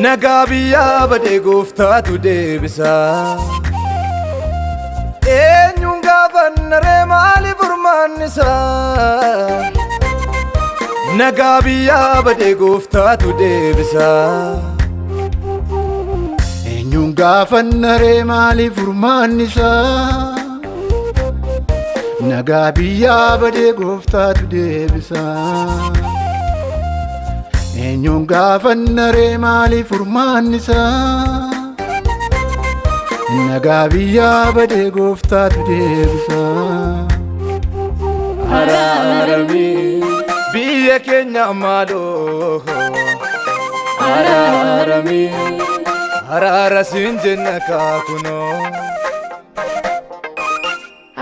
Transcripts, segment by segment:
Nagaa biyyaa badee gooftaatu deebisa. Eenyuun gaafannaree maaliif furmaannisa? Nagaa biyyaa badee gooftaatu deebisa. Eenyuun gaafannaree maaliif furmaannisa? Nagaa biyyaa badee gooftaatu deebisa. Eenyuun gaafannaree maaliif furmaannisa? Nagaa biyyaa badee gooftaatu deebisa. Araaramii biyya keenya maaloo araaramii araara siin jenna kaakunoo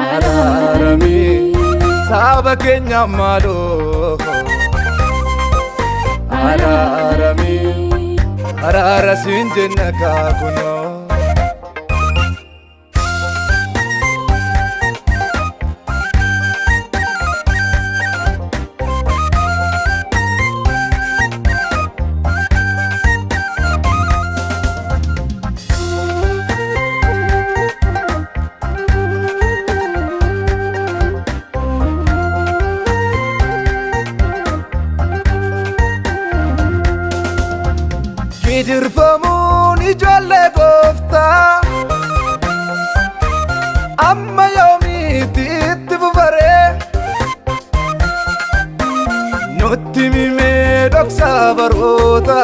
araaramii saaba keenya maaloo araaramii araara siin jenna kaakunoo. Gidirfamuun ijoollee gooftaa amma yoomiitti itti fufaree nutti mimee dhoksaa baroota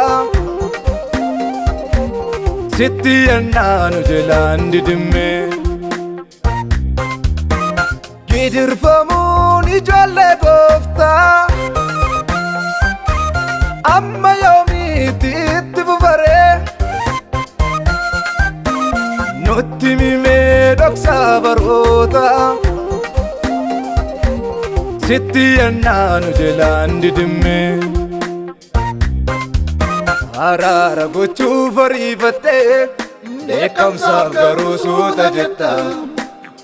sitti yannaanu jelaan didimmee. Gidirfamuun ijoollee gooftaa amma yoomiitti itti fufaree nutti mimee dhoksaa baroota sitti yannaanu jelaan didimmee. Araara gochuuf ariifattee dheekkamsaaf garuu suuta jetta.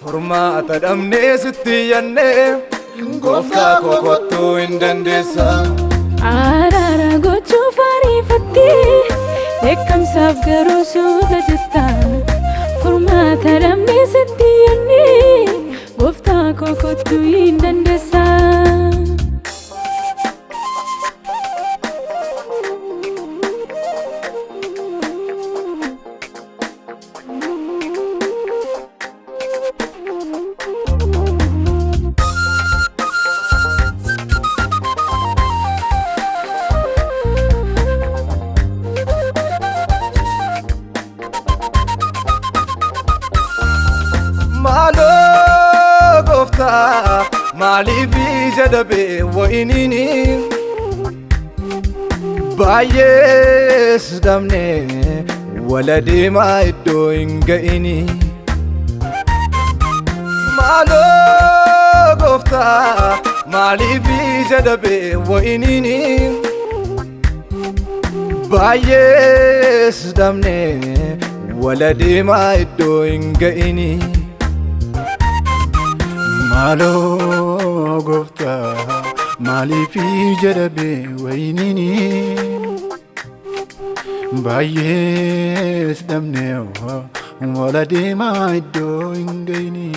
Furmaata dhabnee sitti yannee gooftaa koo kottuu hin dandeessa. Araara gochuuf ariifattee dheekkamsaaf garuu suuta jetta. Furmaata dhabnee sitti yannee gooftaa koo kottuu hin dandeessa. Maaloo gooftaa maaliif ija dabee wayiniini baay'ees dhabnee wala deemaa iddoo hin ga'ini. Maaloo gooftaa maaliif ija dabee wayiniini baay'ees dhabnee wala deemaa iddoo hin ga'ini. Maaloo gooftaa maaliif ija dabee wayiniini baay'ees dhabnee wala deemaa iddoo hin ga'ini.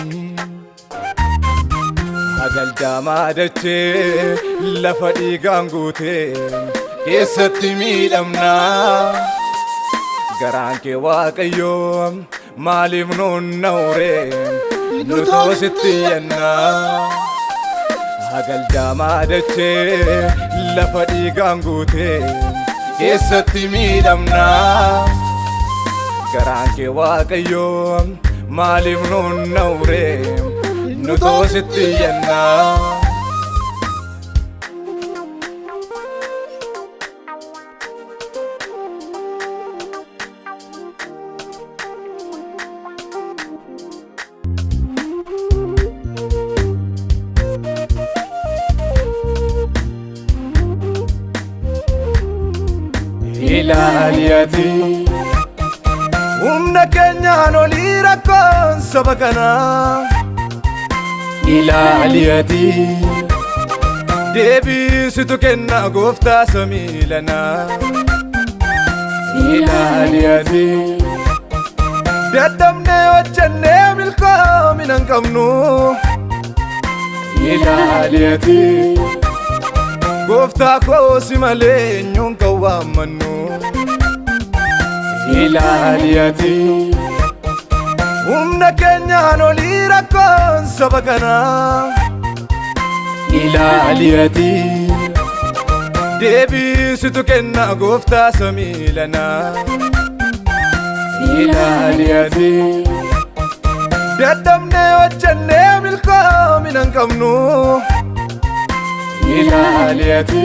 Agaldaamaa dachee lafa dhiigaan guutee keessatti miidhamnaa garaan kee Waaqayyoo maaliif nuun na'uree nutoo sitti yannaa. Agaldaamaa dachee lafa dhiigaan guutee keessatti miidhamnaa garaan kee Waaqayyoo maaliif nuun na'uree nutoo sitti yannaa. Ilaaliyati humna keenyaan olii rakkoon saba kanaa. Ilaaliyati deebisitu kenna gooftaa samii lanaa. ilaaliyati dadhabnee hojjennee milkoomina hin qabnu ilaaliyati gooftaa koo si malee eenyuun kan waammannu ilaaliyati humna keenyaan olii rakkoon saba kanaa ilaaliyati deebisitu kenna gooftaa samii lanaa ilaaliyati dadhabnee hojjennee milkoomina hin qabnu ilaaliyati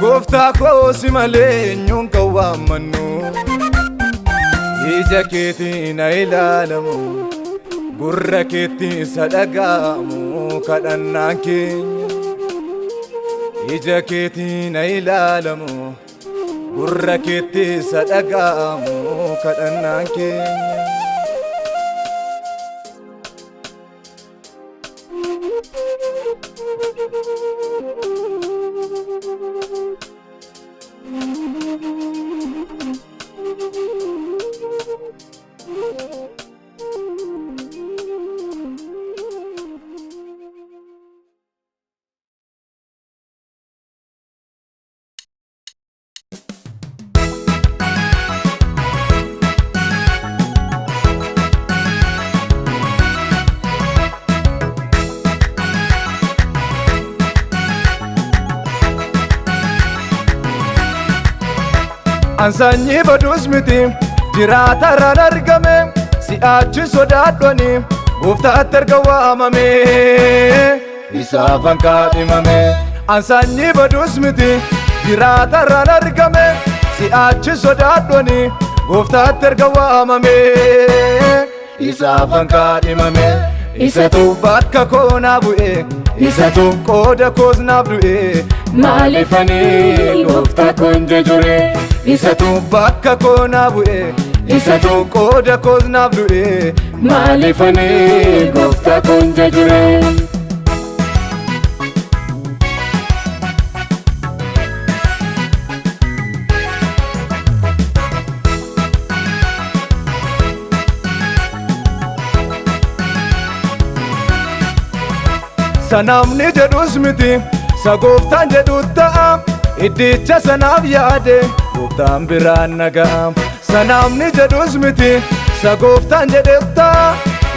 gooftaa koo si malee eenyuun kan waammannu ija keetiin na ilaalamu gurra keetiin isa dhaga'amu kadhannaan keenya ija keetiin na ilaalamu gurra keetiin isa dhaga'amu kadhannaan keenya Ansanyii badus miti jiraata irraan argame si'achi sodaadhoni gooftaatti erga waamame isaaf kaadhimame ansanyii badus miti jiraata irraan argame si'achi sodaadhoni gooftaatti erga waamame isaaf kaadhimame isatu bakka koo naa bu'e isatu qooda koos naaf du'e maaliifanii gooftaa koon jajure isatu bakka koo naa bu'e isatu qooda koos naaf du'e maaliifanii gooftaa koon jajure sanamni jedhus miti sa gooftaan jedhu ta'a iddicha sanaaf yaade gooftaan biraan naga'am sanamni jedhus miti sa gooftaan jedhu ta'a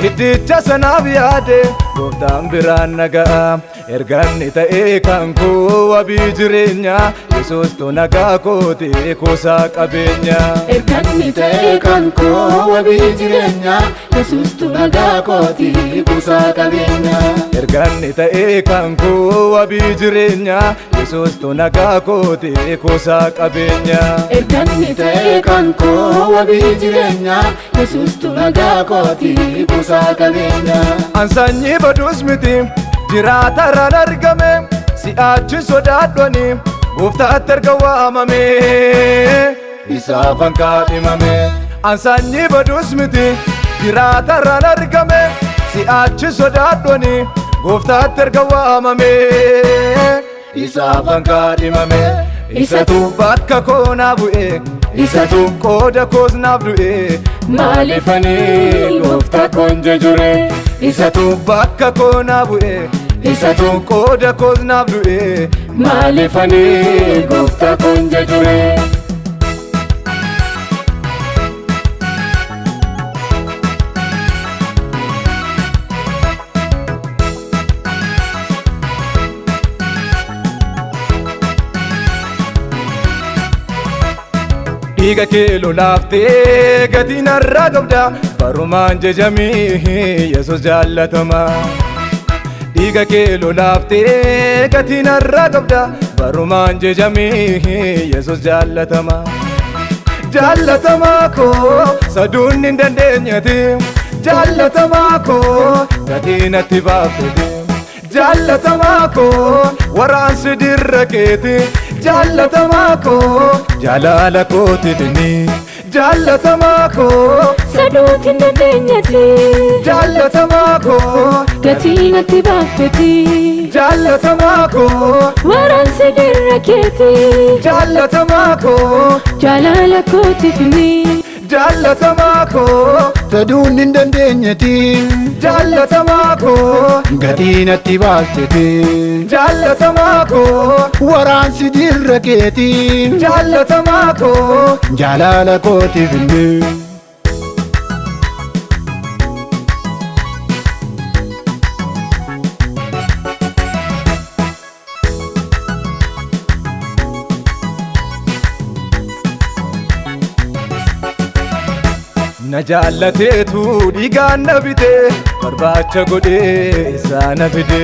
iddicha sanaaf yaade gooftaan biraan naga'am erganni ta'ee kan koo wabii jireenya Yesuustu nagaa kooti kuusaa qabeenya erganni ta'ee kan koo wabii jireenya Yesuustu nagaa kooti kuusaa qabeenya erganni ta'ee kan koo wabii jireenya Yesuustu nagaa kooti kuusaa qabeenya erganni ta'ee kan koo wabii jireenya Yesuustu nagaa kooti kuusaa qabeenya ansanyii badus miti jiraata irraan argame si'achi sodaadhoni gooftaatti erga waamame isaaf kaadhimame ansanyii badus miti jiraata irraan argame si'achi sodaadhoni gooftaatti erga waamame isaaf kaadhimame isatu bakka koo naa bu'e isatu qooda koos naaf du'e maaliifanii gooftaa koon jajure isatu bakka koo naa bu'e isatu qooda koos naaf du'e maaliifanii gooftaa koon jajure dhiiga kee lolaaftee gatii narraa qabda barumaan jajamii Yesuus jaallatama dhiiga kee lolaaftee gatii narraa qabda barumaan jajamii Yesuus jaallatama jaallatamaa koo saduun hin dandeenyati jaallatamaa koo gatii natti baafteti jaallatamaa koo waraansi dirra keeti jaallatamaa koo jaalala kooti dini jaallatamaa koo saduun hin dandeenyati jaallatamaa koo gatii natti baafteti jaallatamaa koo waraansi dirra keeti jaallatamaa koo jaalala kootiif inni Jaalatamaa koo Saduun hin dandeenyeti Jaalatamaa koo gatii natti baasteti Jaalatamaa koo waraansi dirra keeti Jaalatamaa koo jaalala kootiif inni Na jaallateetu dhiigaan na bite barbaacha godhee isaa na fide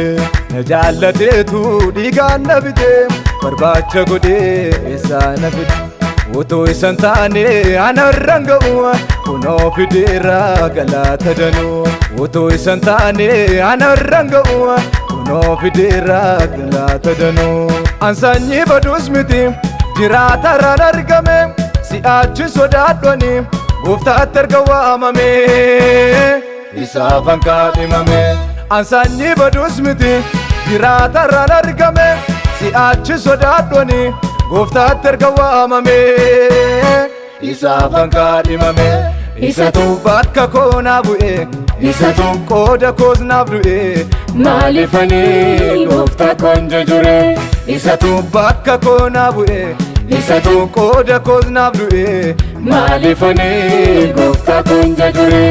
Na jaallateetu dhiigaan na bite barbaacha godhee isaa na fide Otoo isan taane anarran ga'u kunoo fideera galata danuu Otoo isan taane anarran ga'u kunoo fideera galata danuu An sanyii badus miti jiraatarraan argame si'achi sodaadhoni Gooftaatti erga waamame isaaf an kaadhimame An sanyii badus miti jiraatarraan argame si'achi sodaadhoni Gooftaatti erga waamame isaaf an kaadhimame Isatu bakka koo naa bu'e Isatu qooda koos naaf du'e maaliif ani gooftaa koon jajure Isatu bakka koo naa bu'e Isatu qooda koos naaf du'e maaliif ani gooftaa koon jajure